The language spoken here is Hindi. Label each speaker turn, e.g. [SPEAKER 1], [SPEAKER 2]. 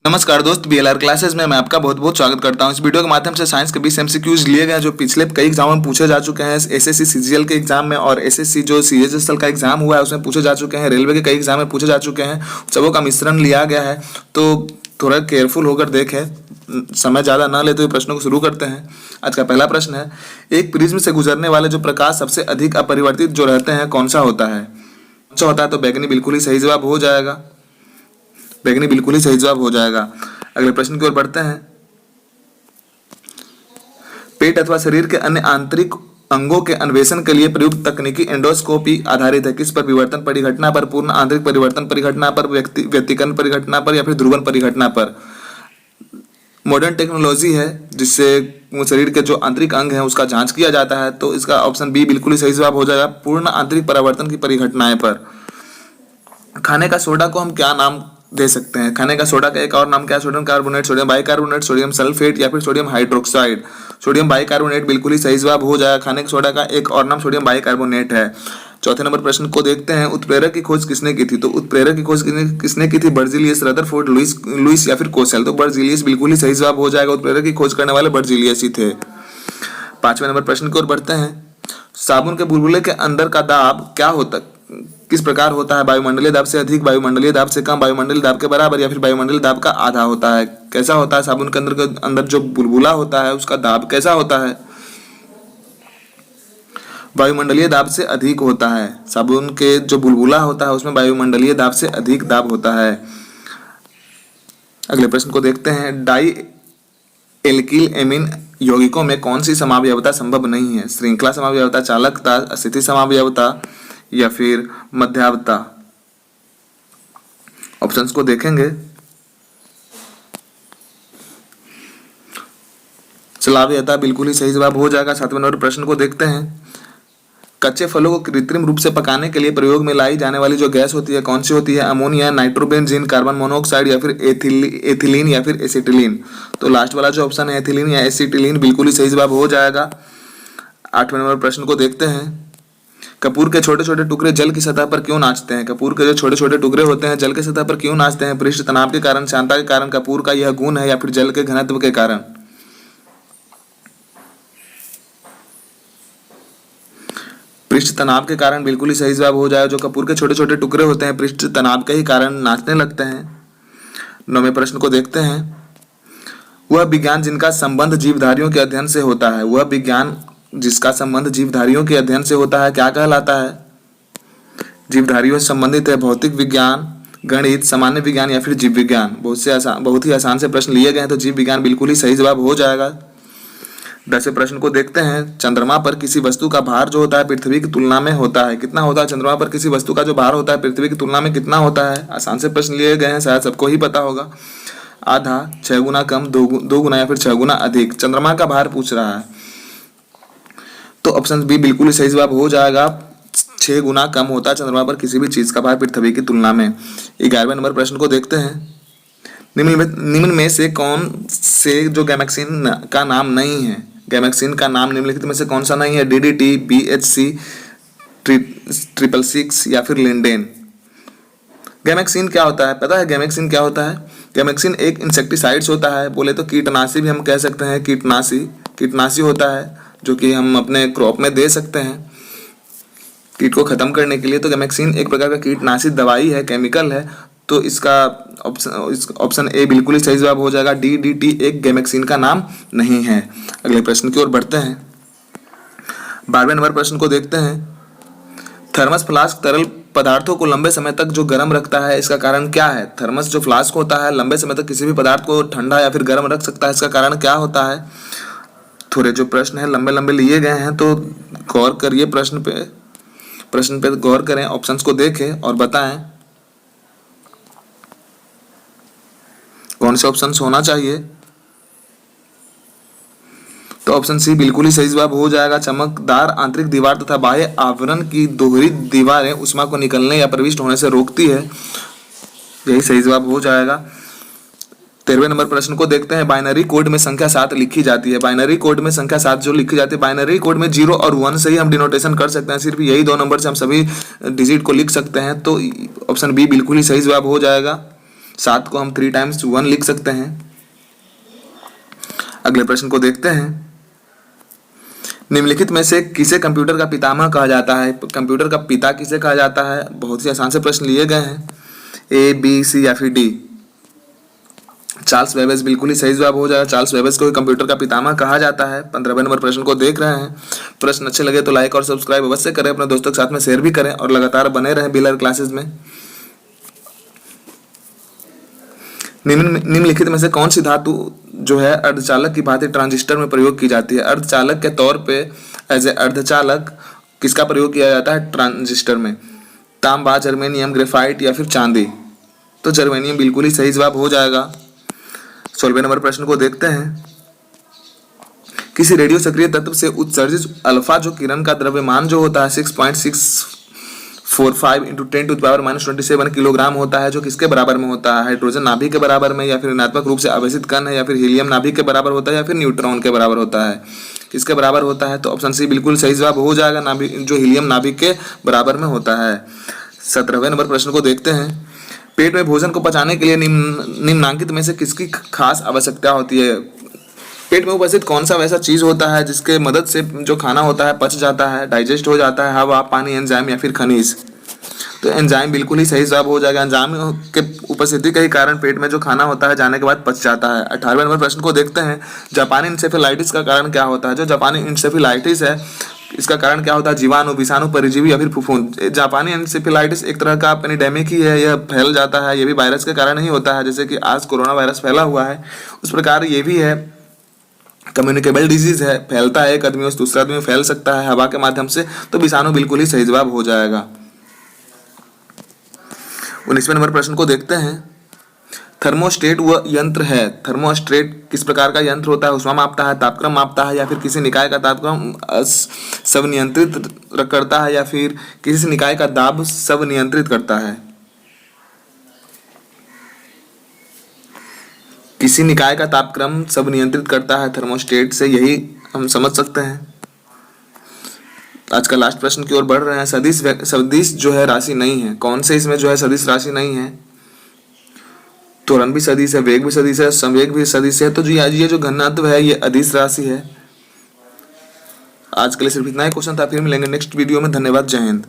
[SPEAKER 1] नमस्कार दोस्त, बीएलआर क्लासेस में मैं आपका बहुत बहुत स्वागत करता हूं। इस वीडियो के माध्यम से साइंस के 20 एमसीक्यूज लिए गए हैं जो पिछले कई एग्जामों में पूछे जा चुके हैं। एसएससी सीजीएल के एग्जाम में और एसएससी जो सीएचएसएल का एग्जाम हुआ है उसमें पूछे जा चुके हैं। रेलवे के कई एग्जाम में पूछे जा चुके हैं। सबों का मिश्रण लिया गया है, तो थोड़ा केयरफुल होकर देखें। समय ज़्यादा ना लेते हुए प्रश्नों को शुरू करते हैं। आज का पहला प्रश्न है, एक प्रिज्म से गुजरने वाले जो प्रकाश सबसे अधिक अपरिवर्तित जो रहते हैं कौन सा होता है? कौन सा होता है? तो बैगनी बिल्कुल ही सही जवाब हो जाएगा। बैगनी बिल्कुल ही सही जवाब हो जाएगा। अगले प्रश्न की ओर बढ़ते हैं। पेट अथवा शरीर के अन्य आंतरिक अंगों के अन्वेषण के लिए प्रयुक्त तकनीकी एंडोस्कोपी आधारित है। किस पर? विवर्तन परिघटना पर, पूर्ण आंतरिक परिवर्तन परिघटना पर, व्यतिकरण परिघटना पर या फिर ध्रुवन परिघटना पर। मॉडर्न टेक्नोलॉजी है जिससे शरीर के जो आंतरिक अंग हैं उसका जांच किया जाता है, तो इसका ऑप्शन बी बिल्कुल ही सही जवाब हो जाएगा, पूर्ण आंतरिक परावर्तन की परिघटनाएं पर। खाने का सोडा को हम क्या नाम दे सकते हैं? खाने का सोडा का एक और नाम क्या है? Sodium carbonate, sodium bicarbonate, sodium sulphate या फिर सोडियम हाइड्रोक्साइड। सोडियम बाइकार्बोनेट बिल्कुल ही सही जवाब हो जाएगा। खाने के सोडा का एक और नाम सोडियम बाइकार्बोनेट है। चौथे नंबर प्रश्न को देखते हैं। उत्प्रेरक की खोज किसने की थी? तो उत्प्रेरक की खोज किसने की थी? बर्जीलियस, रदरफोर्ड, लुईस या फिर कोसेल। तो बर्जीलियस बिल्कुल ही सही जवाब हो जाएगा। उत्प्रेरक की खोज करने वाले बर्जीलियस ही थे। पांचवें नंबर प्रश्न की ओर बढ़ते हैं। साबुन के बुलबुले के अंदर का दाब क्या होता किस प्रकार होता है? वायुमंडलीय दाब से अधिक, वायुमंडलीय दाब से कम, वायुमंडलीय दाब के बराबर या फिर वायुमंडलीय दाब का आधा होता है। कैसा होता है? साबुन के अंदर जो बुलबुला होता है उसका दाब कैसा होता है? वायुमंडलीय दाब से अधिक होता है। साबुन के जो बुलबुला होता है उसमें वायुमंडलीय दाब से अधिक दाब होता है। अगले प्रश्न को देखते हैं। डाई एल्किल एमीन यौगिकों में कौन सी समावयवता संभव नहीं है? श्रृंखला समावयवता, चालकता, स्थिति समावयवता या फिर मध्यावता। ऑप्शंस को देखेंगे। चलावयता बिल्कुल ही सही जवाब हो जाएगा। सातवें नंबर प्रश्न को देखते हैं। कच्चे फलों को कृत्रिम रूप से पकाने के लिए प्रयोग में लाई जाने वाली जो गैस होती है कौन सी होती है? अमोनिया, नाइट्रोबेंजीन, कार्बन मोनोऑक्साइड या फिर एथिलीन या फिर एसिटिलीन। तो लास्ट वाला जो ऑप्शन है एथिलीन या एसिटिलीन बिल्कुल ही सही जवाब हो जाएगा। आठवें नंबर प्रश्न को देखते हैं। कपूर के छोटे छोटे टुकड़े जल की सतह पर क्यों नाचते हैं? कपूर के जो छोटे छोटे टुकड़े होते हैं जल की सतह पर क्यों नाचते हैं? पृष्ठ तनाव के कारण, शांता के कारण, कपूर का यह गुण है या फिर जल के घनत्व के कारण? पृष्ठ तनाव के कारण बिल्कुल ही सही जवाब हो जाएगा। जो कपूर के छोटे छोटे टुकड़े होते हैं पृष्ठ तनाव के ही कारण नाचने लगते हैं। नौवें प्रश्न को देखते हैं। वह विज्ञान जिनका संबंध जीवधारियों के अध्ययन से होता है, वह विज्ञान जिसका संबंध जीवधारियों के अध्ययन से होता है क्या कहलाता है? जीवधारियों से संबंधित है भौतिक विज्ञान, गणित, सामान्य विज्ञान या फिर जीव विज्ञान। बहुत ही आसान से प्रश्न लिए गए हैं, तो जीव विज्ञान बिल्कुल ही सही जवाब हो जाएगा। 10वें प्रश्न को देखते हैं। चंद्रमा पर किसी वस्तु का भार जो होता है पृथ्वी की तुलना में होता है कितना होता है? चंद्रमा पर किसी वस्तु का जो भार होता है पृथ्वी की तुलना में कितना होता है? आसान से प्रश्न लिए गए हैं, शायद सबको ही पता होगा। आधा, 6 गुना कम, 2 गुना या फिर 6 गुना अधिक। चंद्रमा का भार पूछ रहा है, तो ऑप्शन बी बिल्कुल ही सही जवाब हो जाएगा। 6 गुना कम होता है चंद्रमा पर किसी भी चीज का भार पृथ्वी की तुलना में। 11वें नंबर प्रश्न को देखते हैं। निम्न में से कौन से जो गैमेक्सिन का नाम नहीं है? गैमेक्सिन का नाम निम्नलिखित में से कौन सा नहीं है? डीडीटी, बीएचसी, 666 या फिर लिंडेन। गैमेक्सिन क्या होता है? पता है गैमेक्सिन क्या होता है? गैमेक्सिन एक इंसेक्टिसाइड्स होता है। बोले तो कीटनाशी भी हम कह सकते हैं। कीटनाशी होता है जो कि हम अपने क्रॉप में दे सकते हैं कीट को खत्म करने के लिए। तो गैमेक्सिन एक प्रकार का कीटनाशी दवाई है, केमिकल है। तो इसका ऑप्शन ए बिल्कुल ही सही जवाब हो जाएगा। डीडीटी एक गैमेक्सिन का नाम नहीं है। अगले प्रश्न की ओर बढ़ते हैं। 12वें नंबर प्रश्न को देखते हैं। थर्मस फ्लास्क तरल पदार्थों को लंबे समय तक जो गर्म रखता है इसका कारण क्या है? थर्मस जो फ्लास्क होता है लंबे समय तक किसी भी पदार्थ को ठंडा या फिर गर्म रख सकता है, इसका कारण क्या होता है? थोड़े जो प्रश्न है लंबे लंबे लिए गए हैं, तो गौर करिए प्रश्न पे गौर करें, ऑप्शंस को देखें और बताएं कौन से ऑप्शंस होना चाहिए। तो ऑप्शन सी बिल्कुल ही सही जवाब हो जाएगा। चमकदार आंतरिक दीवार तथा बाह्य आवरण की दोहरी दीवारें उष्मा को निकलने या प्रविष्ट होने से रोकती है, यही सही जवाब हो जाएगा। 13वें नंबर प्रश्न को देखते हैं। बाइनरी कोड में संख्या 7 लिखी जाती है। बाइनरी कोड में संख्या 7 जो लिखी जाती है, बाइनरी कोड में 0 और 1 से ही हम डिनोटेशन कर सकते हैं। सिर्फ यही 2 नंबर से हम सभी डिजिट को लिख सकते हैं। तो ऑप्शन बी बिल्कुल ही सही जवाब हो जाएगा। 7 को हम 3 टाइम्स 1 लिख सकते हैं। अगले प्रश्न को देखते हैं। निम्नलिखित में से किसे कंप्यूटर का पितामह कहा जाता है? कंप्यूटर का पिता किसे कहा जाता है? बहुत ही आसान से प्रश्न लिए गए हैं, ए, बी, सी या फिर डी। चार्ल्स बेबेज बिल्कुल ही सही जवाब हो जाएगा। चार्ल्स बेबेज को कंप्यूटर का पितामह कहा जाता है। 15वें नंबर प्रश्न को देख रहे हैं। प्रश्न अच्छे लगे तो लाइक और सब्सक्राइब अवश्य करें, अपने दोस्तों के साथ में शेयर भी करें और लगातार बने रहें बिलर क्लासेस में। निम्नलिखित में से कौन सी धातु जो है अर्धचालक की भांति ट्रांजिस्टर में प्रयोग की जाती है? अर्धचालक के तौर पे एज ए अर्धचालक किसका प्रयोग किया जाता है ट्रांजिस्टर में? तांबा, जर्मेनियम, ग्रेफाइट या फिर चांदी? तो जर्मेनियम बिल्कुल ही सही जवाब हो जाएगा। 16वें नंबर प्रश्न को देखते हैं। किसी रेडियो सक्रिय तत्व से उत्सर्जित अल्फा जो किरण का द्रव्यमान जो होता है 6.645 × 10⁻⁻27 किलोग्राम होता है, जो किसके बराबर में होता है? हाइड्रोजन नाभिक के बराबर में, या फिर ऋणात्मक रूप से आवेशित कण है, या फिर हीलियम नाभिक के बराबर होता है, या फिर न्यूट्रॉन के बराबर होता है? किसके बराबर होता है? तो ऑप्शन सी बिल्कुल सही जवाब हो जाएगा, नाभिक जो हीलियम नाभिक के बराबर में होता है। 17वें नंबर प्रश्न को देखते हैं। पेट में भोजन को पचाने के लिए निम्नांकित में से किसकी खास आवश्यकता होती है? पेट में उपस्थित कौन सा वैसा चीज होता है जिसके मदद से जो खाना होता है पच जाता है, डाइजेस्ट हो जाता है? हवा, पानी, एंजाइम या फिर खनिज? तो एंजाइम बिल्कुल ही सही जवाब हो जाएगा। एंजाइम के उपस्थिति के कारण पेट में जो खाना होता है जाने के बाद पच जाता है। 18वें नंबर प्रश्न को देखते हैं। जापानी इंसेफेलाइटिस का कारण क्या होता है? जो जापानी इंसेफेलाइटिस है इसका कारण क्या होता है? जीवाणु, विषाणु, परजीवी या फिर फफूंद? जापानी इंसेफेलाइटिस एक तरह का पेनिडेमिक ही है, यह फैल जाता है, यह भी वायरस के कारण ही होता है। जैसे कि आज कोरोना वायरस फैला हुआ है उस प्रकार ये भी है, कम्युनिकेबल डिजीज है, फैलता है, एक आदमी से दूसरे आदमी में फैल सकता है हवा के माध्यम से। तो विषाणु बिल्कुल ही सही जवाब हो जाएगा। 19वें नंबर प्रश्न को देखते हैं। थर्मोस्टेट वह यंत्र है, थर्मोस्टेट किस प्रकार का यंत्र होता है? ऊष्मा मापता है, तापक्रम मापता है, या फिर किसी निकाय का तापक्रम स्वनियंत्रित करता है, या फिर किसी निकाय का दाब स्वनियंत्रित करता है? किसी निकाय का तापक्रम स्वनियंत्रित करता है थर्मोस्टेट से, यही हम समझ सकते हैं। आज का लास्ट प्रश्न की ओर बढ़ रहे हैं। सदिश जो है राशि नहीं है, कौन से इसमें जो है सदिश राशि नहीं है? त्वरण भी सदिश है, वेग भी सदिश है, संवेग भी सदिश है। तो जी आज ये जो घनत्व है ये अदिश राशि है। आज के लिए सिर्फ इतना ही क्वेश्चन था, फिर मिलेंगे नेक्स्ट वीडियो में। धन्यवाद, जय हिंद।